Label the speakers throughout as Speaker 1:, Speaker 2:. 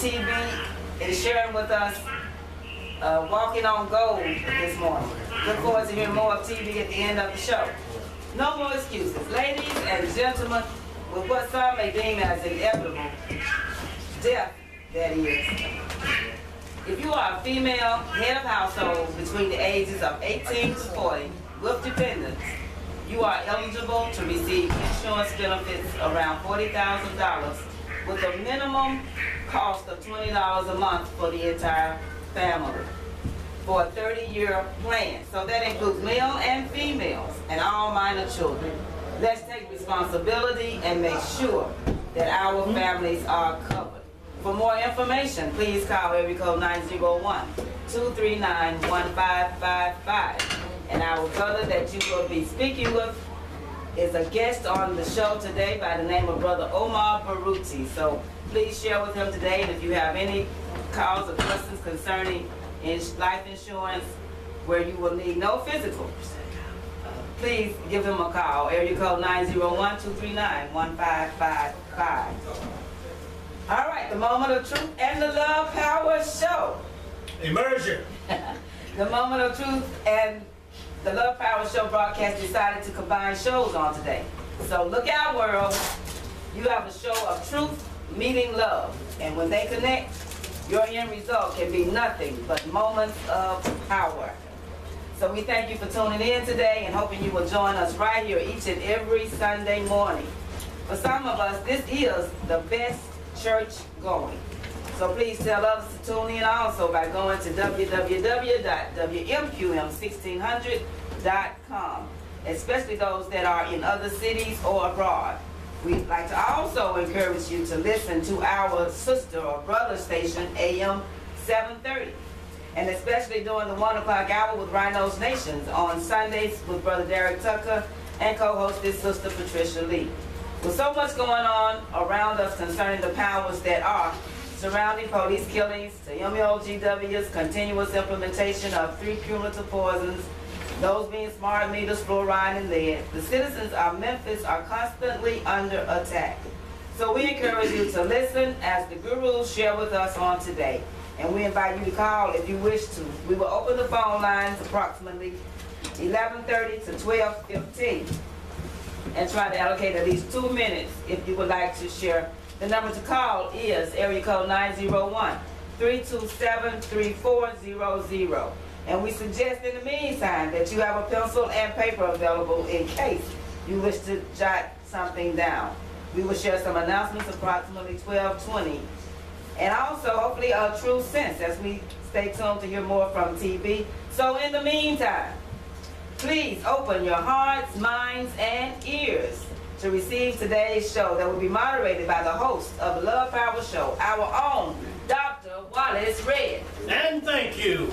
Speaker 1: TV is sharing with us Walking on Gold this morning. Look forward to hearing more of TV at the end of the show. No more excuses. Ladies and gentlemen, with what some may deem as inevitable, death, that is. If you are a female head of household between the ages of 18 to 40 with dependents, you are eligible to receive insurance benefits around $40,000 with a minimum cost of $20 a month for the entire family for a 30-year plan. So that includes male and females and all minor children. Let's take responsibility and make sure that our families are covered. For more information, please call area code 901-239-1555. And our brother that you will be speaking with is a guest on the show today by the name of Brother Omar Baruti. So please share with him today, and if you have any calls or questions concerning life insurance where you will need no physical, please give him a call. Area code 901-239-1555. All right, the moment of truth and the love power show.
Speaker 2: Immersion.
Speaker 1: The moment of truth and the Love Power Show broadcast decided to combine shows on today. So look out, world. You have a show of truth meeting love. And when they connect, your end result can be nothing but moments of power. So we thank you for tuning in today and hoping you will join us right here each and every Sunday morning. For some of us, this is the best church going. So please tell others to tune in also by going to www.wmpum1600.com, especially those that are in other cities or abroad. We'd like to also encourage you to listen to our sister or brother station, AM 730, and especially during the 1 o'clock hour with Rhinos Nations on Sundays with Brother Derek Tucker and co-hostess Sister Patricia Lee. With so much going on around us concerning the powers that are, surrounding police killings, to MLGW's continuous implementation of 3 cumulative poisons, those being smart meters, fluoride, and lead, the citizens of Memphis are constantly under attack. So we encourage you to listen as the gurus share with us on today. And we invite you to call if you wish to. We will open the phone lines approximately 11:30 to 12:15 and try to allocate at least 2 minutes if you would like to share. The number to call is area code 901-327-3400. And we suggest in the meantime that you have a pencil and paper available in case you wish to jot something down. We will share some announcements approximately 12:20. And also hopefully a true sense as we stay tuned to hear more from TV. So in the meantime, please open your hearts, minds, and ears to receive today's show that will be moderated by the host of the Love Power Show, our own Dr. Wallace Redd.
Speaker 2: And thank you.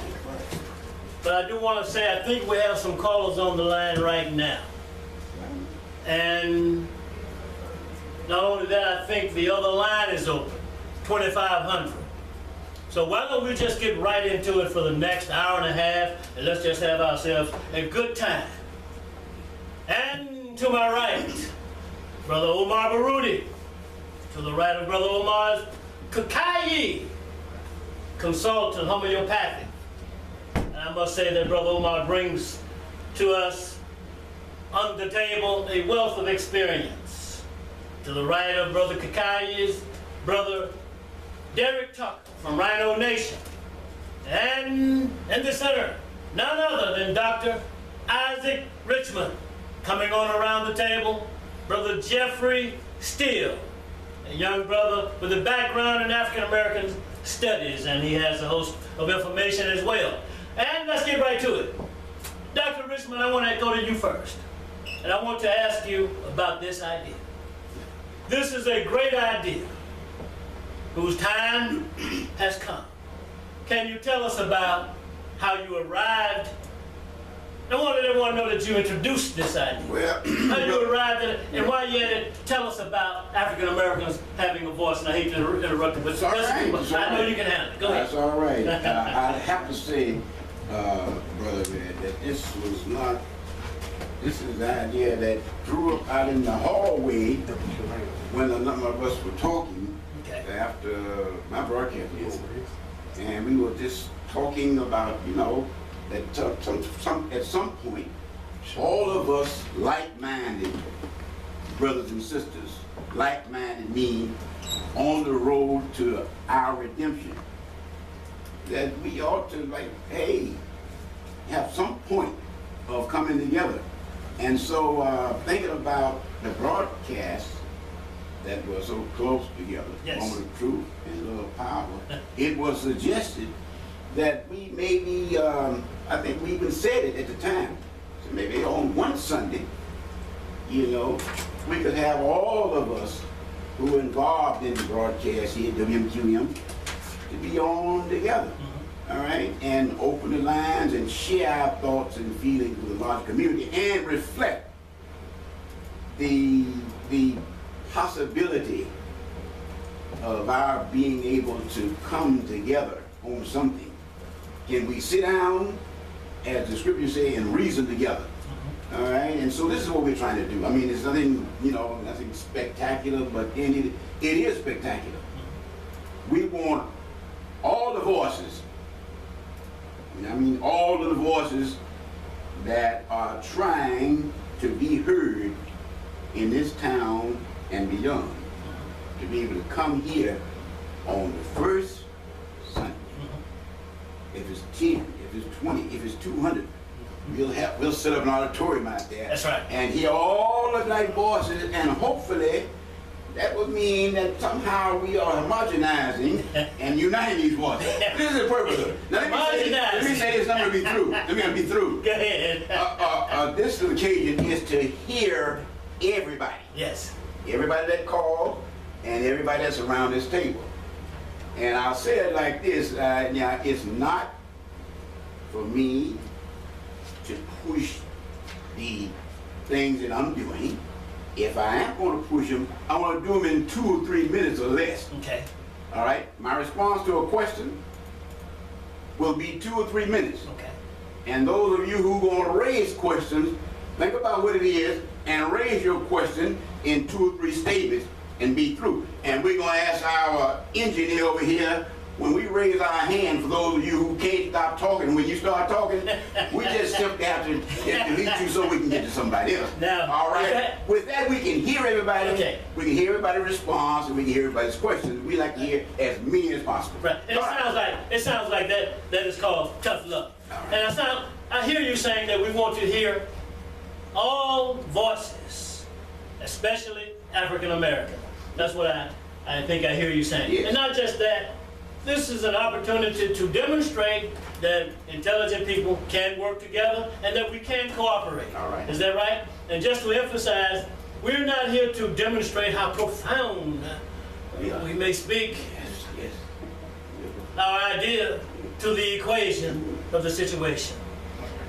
Speaker 2: But I do want to say I think we have some callers on the line right now. And not only that, I think the other line is open, 2500. So why don't we just get right into it for the next hour and a half, and let's just have ourselves a good time. And to my right, Brother Omar Baruti. To the right of Brother Omar's Kakayi, consultant, homeopathic. And I must say that Brother Omar brings to us on the table a wealth of experience. To the right of Brother Kakayi is Brother Derek Tucker from Rhino Nation. And in the center, none other than Dr. Isaac Richmond. Coming on around the table, Brother Jeffrey Steele, a young brother with a background in African American studies, and he has a host of information as well. And let's get right to it. Dr. Richmond, I want to go to you first. And I want to ask you about this idea. This is a great idea whose time has come. Can you tell us about how you arrived? I want everyone to know that you introduced this idea.
Speaker 3: Well,
Speaker 2: how you arrived at it, and why you had it. Tell us about African Americans having a voice. And I hate to interrupt you, but
Speaker 3: it's all right.
Speaker 2: I know you can handle it. Go ahead.
Speaker 3: That's all right. I have to say, Brother Redd, that this is the idea that grew up out in the hallway when a number of us were talking,
Speaker 2: Okay.
Speaker 3: after my broadcast was over. And we were just talking about, you know, that at some point, all of us like-minded brothers and sisters, like-minded mean on the road to our redemption, that we ought to, like, hey, have some point of coming together. And so thinking about the broadcast that was so close together,
Speaker 2: Yes.
Speaker 3: Moment of Truth and Love Power, it was suggested that we maybe, I think we even said it at the time, so maybe on one Sunday, you know, we could have all of us who are involved in the broadcast here at WMQM to be on together. All right, and open the lines and share our thoughts and feelings with the large community and reflect the possibility of our being able to come together on something. Can we sit down, as the scriptures say, and reason together? All right, and so this is what we're trying to do. I mean, it's nothing, you know, nothing spectacular, but it is spectacular. We want all the voices. I mean, all of the voices that are trying to be heard in this town and beyond, to be able to come here on the first Sunday. If it's 10, if it's 20, if it's 200, we'll set up an auditorium out there.
Speaker 2: That's right.
Speaker 3: And hear all of thy voices, and hopefully that would mean that somehow we are homogenizing and uniting these voices. This is the purpose of it. Now let me say this, I'm going to be through. Let me be through.
Speaker 2: Go ahead.
Speaker 3: This occasion is to hear everybody.
Speaker 2: Yes.
Speaker 3: Everybody that called and everybody that's around this table. And I'll say it like this, now it's not for me to push the things that I'm doing. If I am going to push them, I want to do them in 2 or 3 minutes or less.
Speaker 2: Okay.
Speaker 3: All right? My response to a question will be 2 or 3 minutes.
Speaker 2: Okay.
Speaker 3: And those of you who are going to raise questions, think about what it is and raise your question in 2 or 3 statements and be through. And we're going to ask our engineer over here, when we raise our hand, for those of you who can't stop talking, when you start talking, we just simply have to delete you so we can get to somebody else.
Speaker 2: Now,
Speaker 3: all right? With that, we can hear everybody.
Speaker 2: Okay.
Speaker 3: We can hear everybody's response, and we can hear everybody's questions. We like to hear as many as possible.
Speaker 2: Right. And it sounds like that is called tough love.
Speaker 3: Right.
Speaker 2: And I hear you saying that we want to hear all voices, especially African American. That's what I think I hear you saying.
Speaker 3: Yes.
Speaker 2: And not just that, this is an opportunity to demonstrate that intelligent people can work together and that we can cooperate.
Speaker 3: All right.
Speaker 2: Is that right? And just to emphasize, we're not here to demonstrate how profound we may speak
Speaker 3: Yes.
Speaker 2: our idea to the equation of the situation.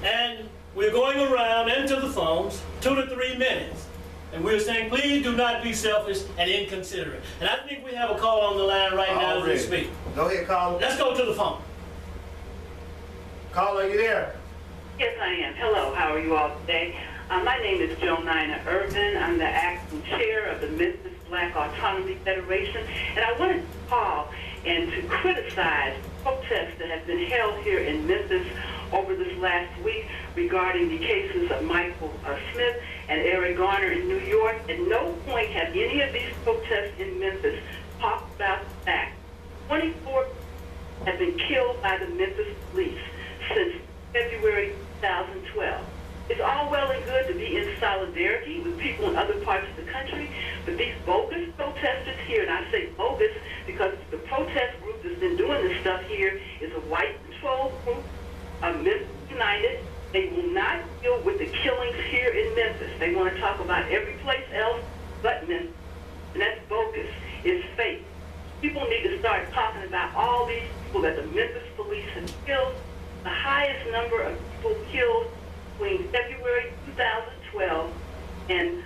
Speaker 2: And we're going around into the phones 2 to 3 minutes. And we're saying, please do not be selfish and inconsiderate. And I think we have a call on the line right now as we speak.
Speaker 4: Go ahead, caller.
Speaker 2: Let's go to the phone.
Speaker 4: Caller, you there?
Speaker 5: Yes, I am. Hello, how are you all today? My name is Joe Nina Irvin. I'm the acting chair of the Memphis Black Autonomy Federation. And I wanted to call and to criticize protests that have been held here in Memphis over this last week regarding the cases of Michael Smith and Eric Garner in New York. At no point have any of these protests in Memphis talked about the fact 24 have been killed by the Memphis police since February 2012. It's all well and good to be in solidarity with people in other parts of the country, but these bogus protesters here, and I say bogus because the protest group that's been doing this stuff here is a white-controlled group, Memphis United. They will not deal with the killings here in Memphis. They want to talk about every place else but Memphis, and that's bogus. It's fake. People need to start talking about all these people that the Memphis police have killed. The highest number of people killed between February 2012 and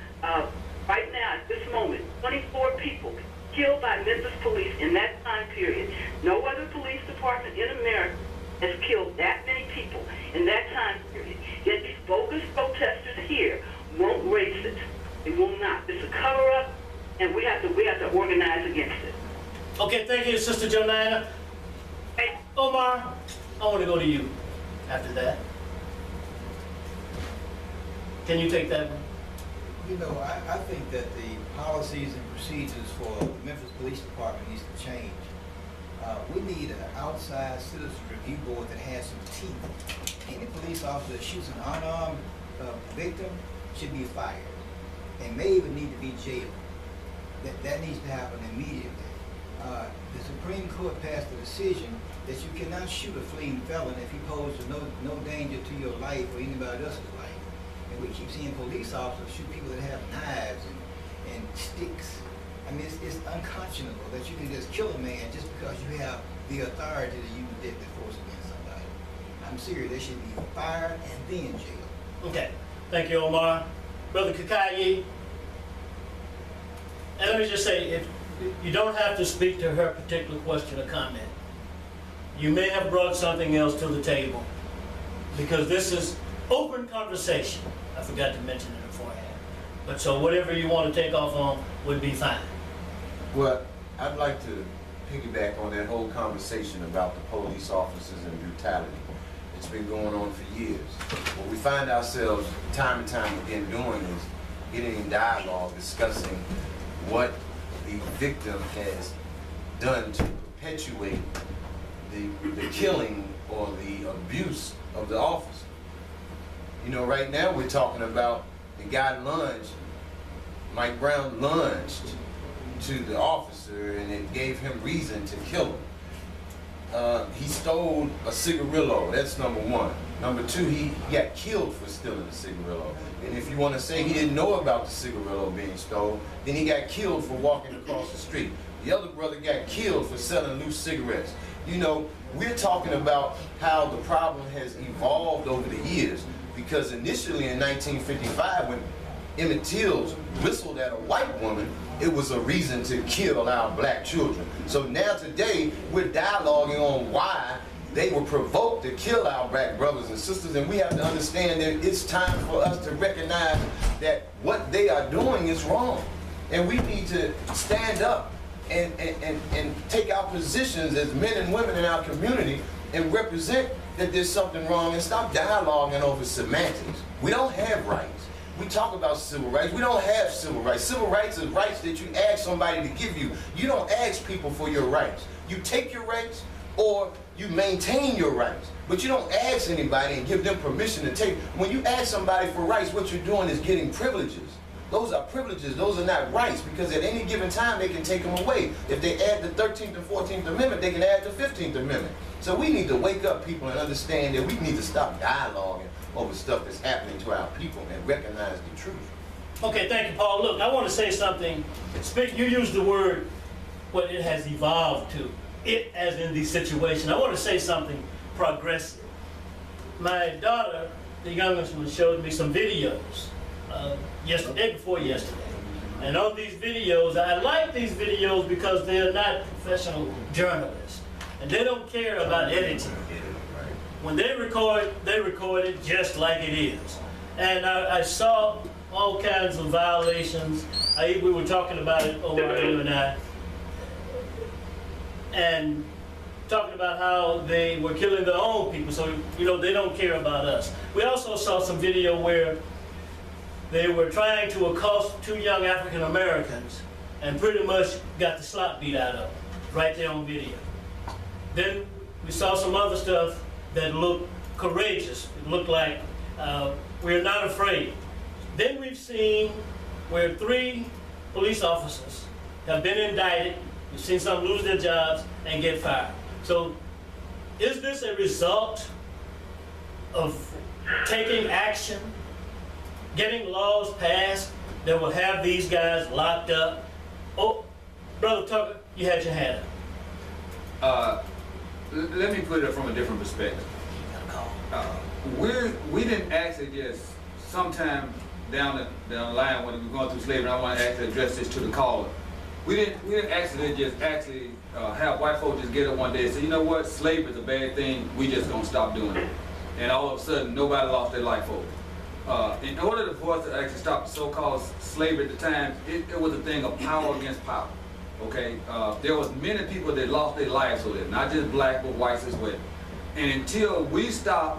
Speaker 5: right now, at this moment, 24 people killed by Memphis police in that time period. No other police department in America has killed that many people in that time period. Yet these bogus protesters here won't raise it. They will not. It's a cover-up, and we have to organize against it.
Speaker 2: Okay, thank you, Sister Jonina. Omar, I want to go to you after that. Can you take that one?
Speaker 4: You know, I think that the policies and procedures for the Memphis Police Department needs to change. We need an outside citizen review board that has some teeth. Any police officer that shoots an unarmed victim should be fired and may even need to be jailed. That needs to happen immediately. The Supreme Court passed a decision that you cannot shoot a fleeing felon if he poses no danger to your life or anybody else's life. And we keep seeing police officers shoot people that have knives and sticks. I mean, it's unconscionable that you can just kill a man just because you have the authority to use deadly force against somebody. I'm serious, they should be fired and then jailed.
Speaker 2: Okay, thank you, Omar. Brother Kakayi, and let me just say, if you don't have to speak to her particular question or comment. You may have brought something else to the table, because this is open conversation. I forgot to mention it beforehand. But so whatever you want to take off on would be fine.
Speaker 6: Well, I'd like to piggyback on that whole conversation about the police officers and brutality. It's been going on for years. What we find ourselves time and time again doing is getting in dialogue, discussing what the victim has done to perpetuate the killing or the abuse of the officer. You know, right now we're talking about the guy lunged, Mike Brown lunged to the officer, and it gave him reason to kill him. He stole a cigarillo, that's number one. Number two, he got killed for stealing a cigarillo. And if you want to say he didn't know about the cigarillo being stolen, then he got killed for walking across the street. The other brother got killed for selling loose cigarettes. You know, we're talking about how the problem has evolved over the years, because initially in 1955, when Emmett Till whistled at a white woman, it was a reason to kill our black children. So now today, we're dialoguing on why they were provoked to kill our black brothers and sisters, and we have to understand that it's time for us to recognize that what they are doing is wrong. And we need to stand up and take our positions as men and women in our community and represent that there's something wrong, and stop dialoguing over semantics. We don't have rights. We talk about civil rights. We don't have civil rights. Civil rights is rights that you ask somebody to give you. You don't ask people for your rights. You take your rights or you maintain your rights. But you don't ask anybody and give them permission to take. When you ask somebody for rights, what you're doing is getting privileges. Those are privileges. Those are not rights, because at any given time they can take them away. If they add the 13th and 14th Amendment, they can add the 15th Amendment. So we need to wake up, people, and understand that we need to stop dialoguing over stuff that's happening to our people and recognize the truth.
Speaker 2: Okay, thank you, Paul. Look, I want to say something. You used the word, what it has evolved to. It as in the situation. I want to say something progressive. My daughter, the youngest one, showed me some videos day before yesterday. And on these videos, I like these videos because they're not professional journalists. And they don't care about editing. When they record it just like it is. And I saw all kinds of violations. We were talking about it, Omar, you and I. And talking about how they were killing their own people, so you know they don't care about us. We also saw some video where they were trying to accost two young African Americans and pretty much got the slop beat out of them, right there on video. Then we saw some other stuff that looked courageous. It looked like we're not afraid. Then we've seen where 3 police officers have been indicted. We've seen some lose their jobs and get fired. So is this a result of taking action, getting laws passed that will have these guys locked up? Oh, Brother Tucker, you had your hand up.
Speaker 7: Let me put it from a different perspective. We didn't actually just sometime down the line when we were going through slavery, I want to actually address this to the caller. We didn't actually just have white folks just get up one day and say, you know what, slavery is a bad thing, we just gonna stop doing it. And all of a sudden, nobody lost their life over it. In order for us to actually stop the so-called slavery at the time, it was a thing of power against power. okay? There was many people that lost their lives over there, not just black, but whites as well. And until we stop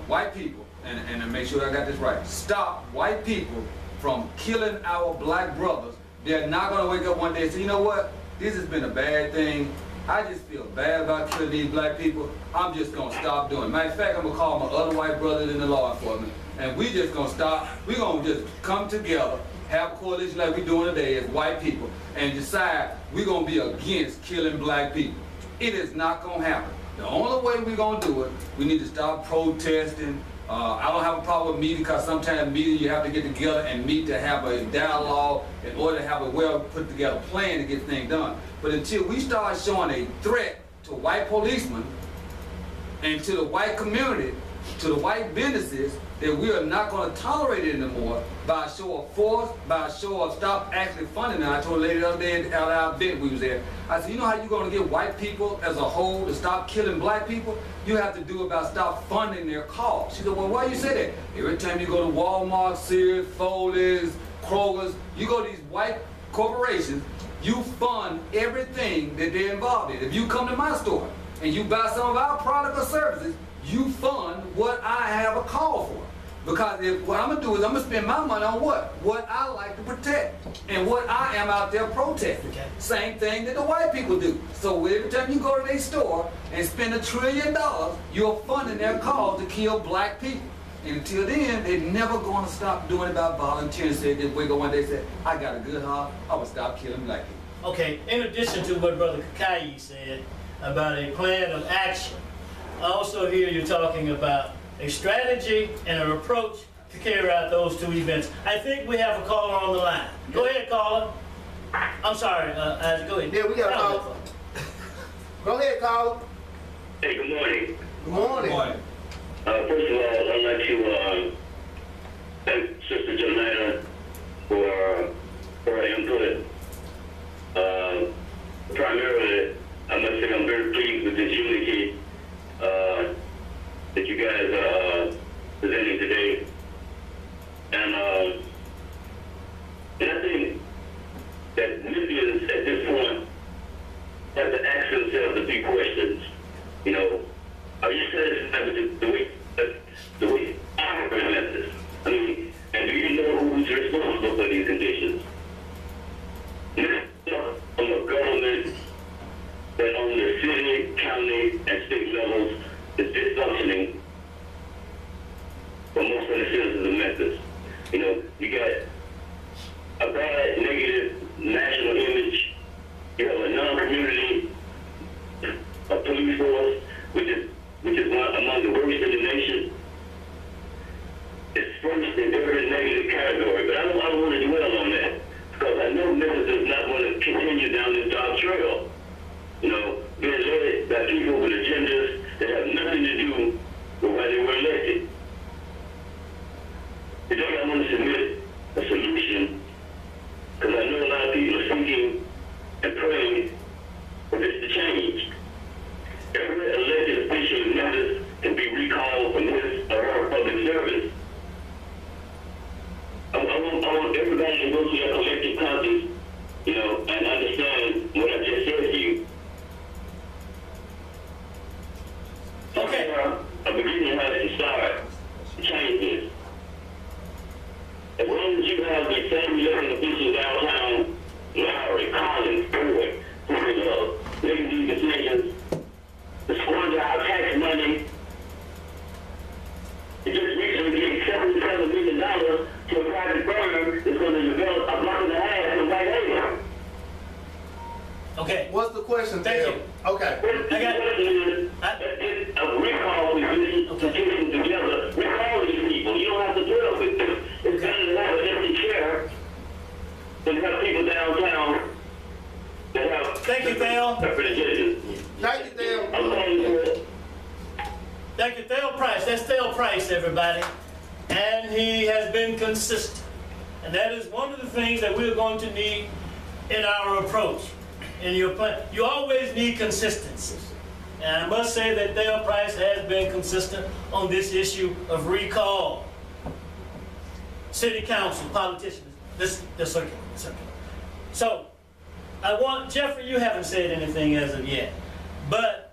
Speaker 7: white people, and to make sure I got this right, stop white people from killing our black brothers, they're not gonna wake up one day and say, you know what, this has been a bad thing. I just feel bad about killing these black people. I'm just gonna stop doing it. Matter of fact, I'm gonna call my other white brothers in the law enforcement, and we just gonna stop. We're gonna just come together, have a coalition like we're doing today as white people, and decide we're gonna be against killing black people. It is not gonna happen. The only way we're gonna do it, we need to stop protesting. I don't have a problem with meeting, because sometimes meeting you have to get together and meet to have a dialogue in order to have a well put together plan to get things done. But until we start showing a threat to white policemen and to the white community, to the white businesses, that we are not going to tolerate it anymore by a show of force, by a show of stop actually funding. And I told a lady the other day at our event we was there, I said, you know how you're going to get white people as a whole to stop killing black people? You have to do about stop funding their cause. She said, well, why you say that? Every time you go to Walmart, Sears, Foley's, Kroger's, you go to these white corporations, you fund everything that they're involved in. If you come to my store and you buy some of our product or services, you fund what I have a call for. Because what I'm gonna do is I'm gonna spend my money on what? What I like to protect and what I am out there protesting.
Speaker 2: Okay.
Speaker 7: Same thing that the white people do. So every time you go to their store and spend $1 trillion, you're funding their cause to kill black people. And until then, they're never gonna stop doing it about volunteering. So they just wake up one day and say, I got a good heart, I will stop killing black people.
Speaker 2: Okay, in addition to what Brother Kakai said about a plan of action, I also hear you talking about a strategy and an approach to carry out those two events. I think we have a caller on the line. Go ahead, caller. I'm sorry, Isaac, go ahead.
Speaker 3: Yeah, we got a caller. Go ahead, caller.
Speaker 8: Hey, good morning.
Speaker 3: Good morning.
Speaker 7: Good morning.
Speaker 8: First of all, I'd like to thank Sister Janina for her input. Primarily, I must say I'm very pleased with this unity that you guys are presenting today. And I think that Mississippians at this point have to ask themselves a few questions. You know, are you satisfied with the way I present this? I mean, and do you know who's responsible for these conditions? On the government, but on the city, county, and state levels, is dysfunctioning for most of the citizens of Memphis. You know, you got a bad, negative national image. You have a non-community, a police force, which is one among the worst in the nation. It's first in every negative category, but I don't want to dwell on that, because I know Memphis does not want to continue down this dark trail. You know, being led by people with agendas that have nothing to do with why they were elected. Today I want to submit a solution, because I know a lot of people are seeking and praying for this to change. Every elected official in Memphis can be recalled from his or her public service. I want everybody to go to their collective conscience, you know, and understand what I just said to you.
Speaker 2: Okay.
Speaker 8: A beginning has to start to change this. As long as you have the same elected officials downtown, Lowry, Collins, Ford, who are making these decisions, to squander our tax money, it just recently gave $77 million to a private firm that's going to develop a block and a half in Whitehaven.
Speaker 2: Okay.
Speaker 3: What's the question?
Speaker 2: Thank
Speaker 3: Tim?
Speaker 2: you.
Speaker 3: Okay.
Speaker 8: The question is, let's a recall with petitions together. Recall these people. You don't have to deal with this. It's better to have an empty chair than have people downtown that have
Speaker 2: Thank you, Theo.
Speaker 8: separate agendas.
Speaker 3: Thank you, Theo.
Speaker 8: I'm calling for it.
Speaker 2: Thank you, Theo Price. That's Theo Price, everybody. And he has been consistent. And that is one of the things that we're going to need in our approach. In your plan, you always need consistency. And I must say that Theo Price has been consistent on this issue of recall. City council, politicians, this circuit. So, Jeffrey, you haven't said anything as of yet, but